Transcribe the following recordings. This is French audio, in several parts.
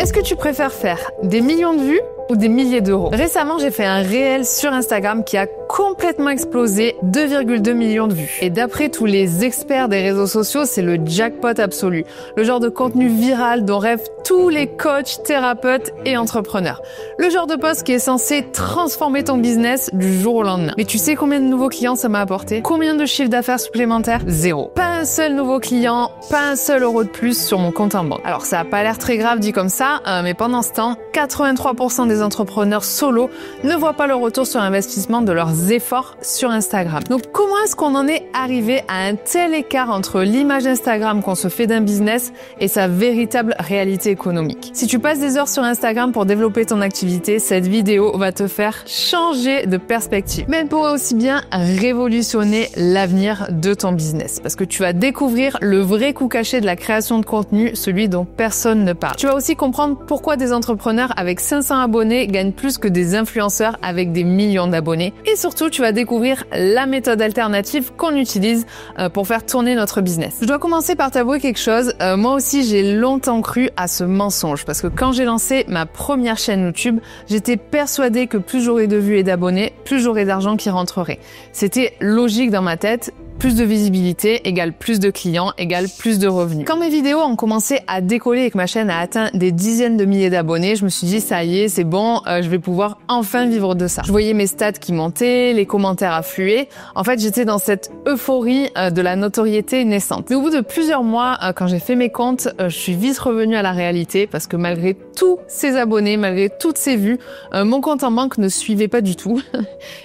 Est-ce que tu préfères faire des millions de vues ou des milliers d'euros? Récemment, j'ai fait un réel sur Instagram qui a complètement explosé, 2,2 millions de vues. Et d'après tous les experts des réseaux sociaux, c'est le jackpot absolu. Le genre de contenu viral dont rêvent tous les coachs, thérapeutes et entrepreneurs. Le genre de post qui est censé transformer ton business du jour au lendemain. Mais tu sais combien de nouveaux clients ça m'a apporté? Combien de chiffre d'affaires supplémentaires? 0. Pas un seul nouveau client, pas un seul euro de plus sur mon compte en banque. Alors ça a pas l'air très grave dit comme ça, mais pendant ce temps, 83% des entrepreneurs solo ne voient pas le retour sur investissement de leurs efforts sur Instagram. Donc comment est-ce qu'on en est arrivé à un tel écart entre l'image Instagram qu'on se fait d'un business et sa véritable réalité économique? Si tu passes des heures sur Instagram pour développer ton activité, cette vidéo va te faire changer de perspective. Mais elle pourrait aussi bien révolutionner l'avenir de ton business parce que tu vas découvrir le vrai coût caché de la création de contenu, celui dont personne ne parle. Tu vas aussi comprendre pourquoi des entrepreneurs avec 500 abonnés gagnent plus que des influenceurs avec des millions d'abonnés. Et surtout, tu vas découvrir la méthode alternative qu'on utilise pour faire tourner notre business. Je dois commencer par t'avouer quelque chose. Moi aussi, j'ai longtemps cru à ce mensonge parce que quand j'ai lancé ma première chaîne YouTube, j'étais persuadée que plus j'aurais de vues et d'abonnés, plus j'aurais d'argent qui rentrerait. C'était logique dans ma tête. Plus de visibilité égale plus de clients égale plus de revenus. Quand mes vidéos ont commencé à décoller et que ma chaîne a atteint des dizaines de milliers d'abonnés, je me suis dit ça y est, c'est bon, je vais pouvoir enfin vivre de ça. Je voyais mes stats qui montaient, les commentaires affluaient. En fait, j'étais dans cette euphorie de la notoriété naissante. Mais au bout de plusieurs mois, quand j'ai fait mes comptes, je suis vite revenue à la réalité parce que malgré tous ces abonnés, malgré toutes ces vues, mon compte en banque ne suivait pas du tout.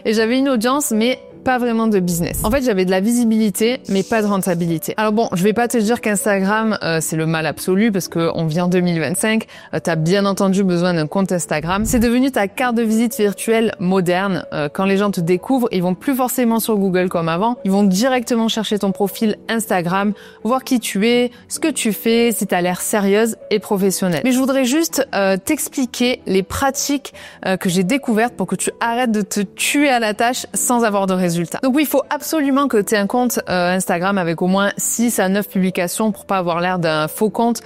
Et j'avais une audience, mais pas vraiment de business. En fait, j'avais de la visibilité, mais pas de rentabilité. Alors bon, je vais pas te dire qu'Instagram, c'est le mal absolu, parce qu'on vit en 2025, t'as bien entendu besoin d'un compte Instagram. C'est devenu ta carte de visite virtuelle moderne. Quand les gens te découvrent, ils vont plus forcément sur Google comme avant, ils vont directement chercher ton profil Instagram, voir qui tu es, ce que tu fais, si t'as l'air sérieuse et professionnelle. Mais je voudrais juste t'expliquer les pratiques que j'ai découvertes pour que tu arrêtes de te tuer à la tâche sans avoir de résultats. Donc oui, il faut absolument que tu aies un compte Instagram avec au moins 6 à 9 publications pour pas avoir l'air d'un faux compte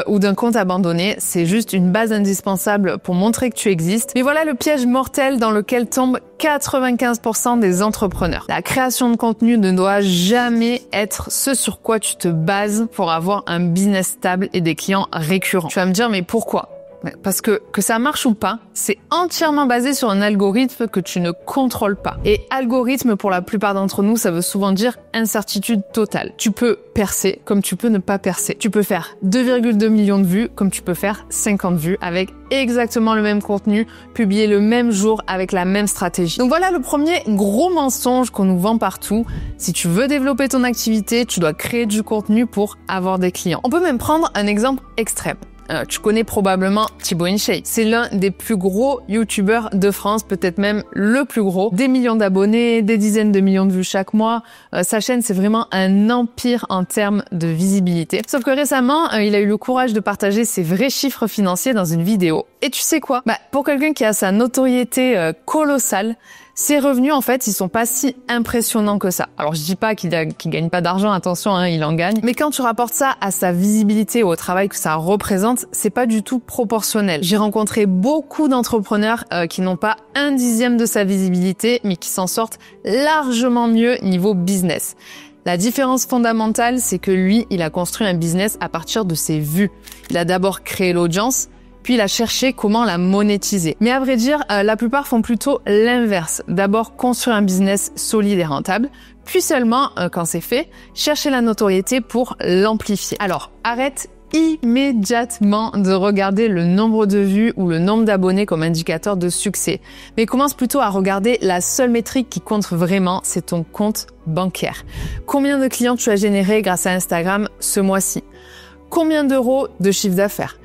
ou d'un compte abandonné. C'est juste une base indispensable pour montrer que tu existes. Mais voilà le piège mortel dans lequel tombent 95% des entrepreneurs. La création de contenu ne doit jamais être ce sur quoi tu te bases pour avoir un business stable et des clients récurrents. Tu vas me dire, mais pourquoi ? Parce que ça marche ou pas, c'est entièrement basé sur un algorithme que tu ne contrôles pas. Et algorithme, pour la plupart d'entre nous, ça veut souvent dire incertitude totale. Tu peux percer comme tu peux ne pas percer. Tu peux faire 2,2 millions de vues comme tu peux faire 50 vues avec exactement le même contenu, publié le même jour avec la même stratégie. Donc voilà le premier gros mensonge qu'on nous vend partout. Si tu veux développer ton activité, tu dois créer du contenu pour avoir des clients. On peut même prendre un exemple extrême. Tu connais probablement Thibaut InShape. C'est l'un des plus gros youtubeurs de France, peut-être même le plus gros. Des millions d'abonnés, des dizaines de millions de vues chaque mois. Sa chaîne, c'est vraiment un empire en termes de visibilité. Sauf que récemment, il a eu le courage de partager ses vrais chiffres financiers dans une vidéo. Et tu sais quoi ? Pour quelqu'un qui a sa notoriété colossale, ses revenus, en fait, ils sont pas si impressionnants que ça. Alors, je dis pas qu'il gagne pas d'argent, attention, il en gagne. Mais quand tu rapportes ça à sa visibilité ou au travail que ça représente, c'est pas du tout proportionnel. J'ai rencontré beaucoup d'entrepreneurs qui n'ont pas 1/10 de sa visibilité, mais qui s'en sortent largement mieux niveau business. La différence fondamentale, c'est que lui, il a construit un business à partir de ses vues. Il a d'abord créé l'audience, puis il a cherché comment la monétiser. Mais à vrai dire, la plupart font plutôt l'inverse. D'abord construire un business solide et rentable, puis seulement, quand c'est fait, chercher la notoriété pour l'amplifier. Alors, arrête immédiatement de regarder le nombre de vues ou le nombre d'abonnés comme indicateur de succès. Mais commence plutôt à regarder la seule métrique qui compte vraiment, c'est ton compte bancaire. Combien de clients tu as généré grâce à Instagram ce mois-ci ? Combien d'euros de chiffre d'affaires ?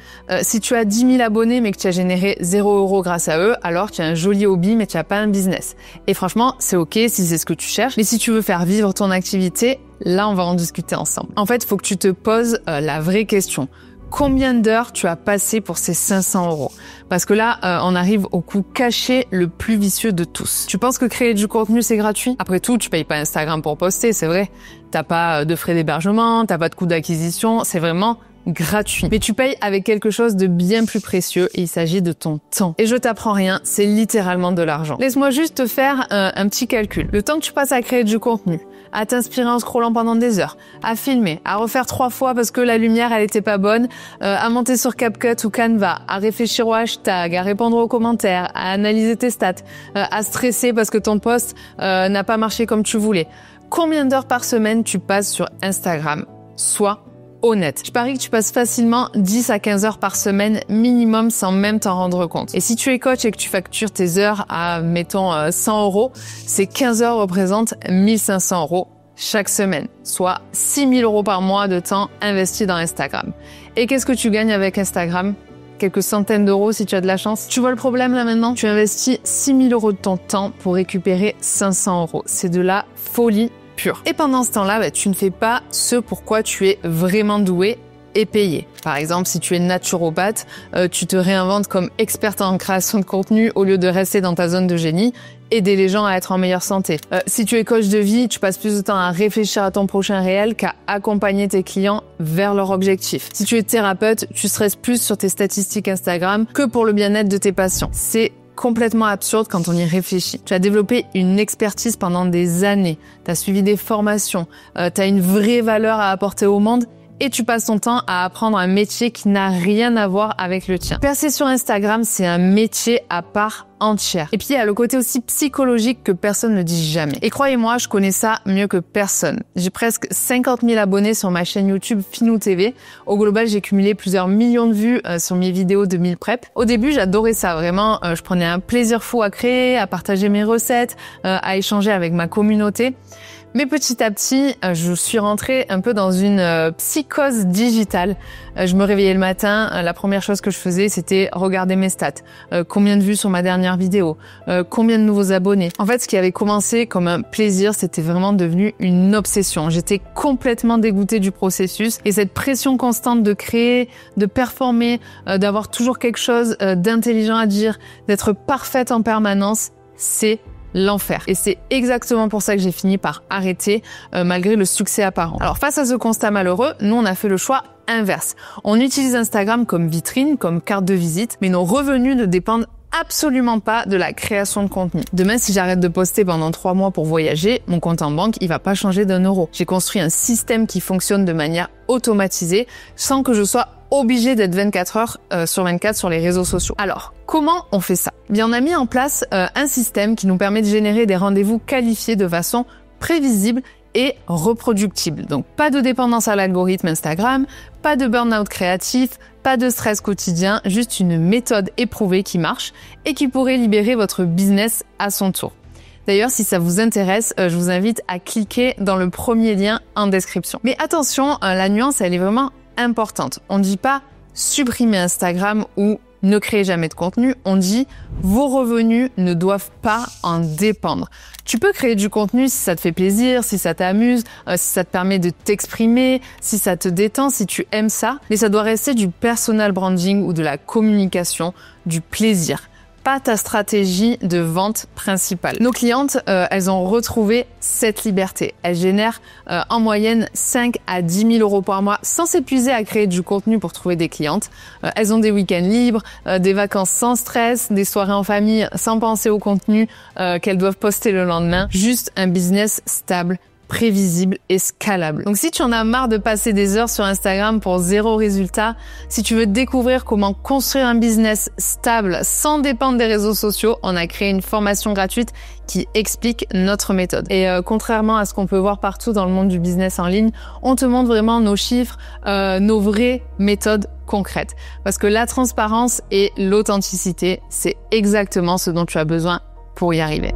Si tu as 10 000 abonnés mais que tu as généré 0 € grâce à eux, alors tu as un joli hobby mais tu n'as pas un business. Et franchement, c'est ok si c'est ce que tu cherches. Mais si tu veux faire vivre ton activité, là on va en discuter ensemble. En fait, il faut que tu te poses la vraie question. Combien d'heures tu as passé pour ces 500 €? Parce que là, on arrive au coût caché le plus vicieux de tous. Tu penses que créer du contenu, c'est gratuit? Après tout, tu payes pas Instagram pour poster, c'est vrai. T'as pas de frais d'hébergement, t'as pas de coût d'acquisition, c'est vraiment gratuit. Mais tu payes avec quelque chose de bien plus précieux et il s'agit de ton temps. Et je t'apprends rien, c'est littéralement de l'argent. Laisse-moi juste te faire un petit calcul. Le temps que tu passes à créer du contenu, à t'inspirer en scrollant pendant des heures, à filmer, à refaire 3 fois parce que la lumière elle était pas bonne, à monter sur CapCut ou Canva, à réfléchir aux hashtags, à répondre aux commentaires, à analyser tes stats, à stresser parce que ton post n'a pas marché comme tu voulais. Combien d'heures par semaine tu passes sur Instagram? Sois honnête. Je parie que tu passes facilement 10 à 15 heures par semaine minimum sans même t'en rendre compte. Et si tu es coach et que tu factures tes heures à, mettons, 100 €, ces 15 heures représentent 1500 € chaque semaine, soit 6000 € par mois de temps investi dans Instagram. Et qu'est-ce que tu gagnes avec Instagram? Quelques centaines d'euros si tu as de la chance. Tu vois le problème là maintenant? Tu investis 6000 € de ton temps pour récupérer 500 €. C'est de la folie pure. Et pendant ce temps-là, tu ne fais pas ce pourquoi tu es vraiment doué et payé. Par exemple, si tu es naturopathe, tu te réinventes comme experte en création de contenu au lieu de rester dans ta zone de génie, aider les gens à être en meilleure santé. Si tu es coach de vie, tu passes plus de temps à réfléchir à ton prochain réel qu'à accompagner tes clients vers leur objectif. Si tu es thérapeute, tu stresses plus sur tes statistiques Instagram que pour le bien-être de tes patients. C'est complètement absurde quand on y réfléchit. Tu as développé une expertise pendant des années, tu as suivi des formations, tu as une vraie valeur à apporter au monde et tu passes ton temps à apprendre un métier qui n'a rien à voir avec le tien. Percer sur Instagram, c'est un métier à part entière. Et puis il y a le côté aussi psychologique que personne ne dit jamais. Et croyez-moi, je connais ça mieux que personne. J'ai presque 50 000 abonnés sur ma chaîne YouTube Finou TV. Au global, j'ai cumulé plusieurs millions de vues sur mes vidéos de meal prep. Au début, j'adorais ça. Vraiment, je prenais un plaisir fou à créer, à partager mes recettes, à échanger avec ma communauté. Mais petit à petit, je suis rentrée un peu dans une psychose digitale. Je me réveillais le matin, la première chose que je faisais, c'était regarder mes stats. Combien de vues sur ma dernière vidéo, combien de nouveaux abonnés. En fait, ce qui avait commencé comme un plaisir, c'était vraiment devenu une obsession. J'étais complètement dégoûtée du processus et cette pression constante de créer, de performer, d'avoir toujours quelque chose d'intelligent à dire, d'être parfaite en permanence, c'est l'enfer. Et c'est exactement pour ça que j'ai fini par arrêter malgré le succès apparent. Alors face à ce constat malheureux, nous on a fait le choix inverse. On utilise Instagram comme vitrine, comme carte de visite, mais nos revenus ne dépendent absolument pas de la création de contenu. Demain, si j'arrête de poster pendant 3 mois pour voyager, mon compte en banque, il va pas changer d'1 euro. J'ai construit un système qui fonctionne de manière automatisée sans que je sois obligé d'être 24 heures sur 24 sur les réseaux sociaux. Alors, comment on fait ça? Bien, on a mis en place un système qui nous permet de générer des rendez-vous qualifiés de façon prévisible et reproductible. Donc, pas de dépendance à l'algorithme Instagram, pas de burn-out créatif, pas de stress quotidien, juste une méthode éprouvée qui marche et qui pourrait libérer votre business à son tour. D'ailleurs, si ça vous intéresse, je vous invite à cliquer dans le premier lien en description. Mais attention, la nuance, elle est vraiment importante. On ne dit pas supprimer Instagram ou ne créez jamais de contenu. On dit vos revenus ne doivent pas en dépendre. Tu peux créer du contenu si ça te fait plaisir, si ça t'amuse, si ça te permet de t'exprimer, si ça te détend, si tu aimes ça. Mais ça doit rester du personal branding ou de la communication, du plaisir. Pas ta stratégie de vente principale. Nos clientes, elles ont retrouvé cette liberté. Elles génèrent en moyenne 5 à 10 000 € par mois sans s'épuiser à créer du contenu pour trouver des clientes. Elles ont des week-ends libres, des vacances sans stress, des soirées en famille sans penser au contenu qu'elles doivent poster le lendemain. Juste un business stable, prévisible et scalable. Donc si tu en as marre de passer des heures sur Instagram pour 0 résultat, si tu veux découvrir comment construire un business stable sans dépendre des réseaux sociaux, on a créé une formation gratuite qui explique notre méthode. Et contrairement à ce qu'on peut voir partout dans le monde du business en ligne, on te montre vraiment nos chiffres, nos vraies méthodes concrètes. Parce que la transparence et l'authenticité, c'est exactement ce dont tu as besoin pour y arriver.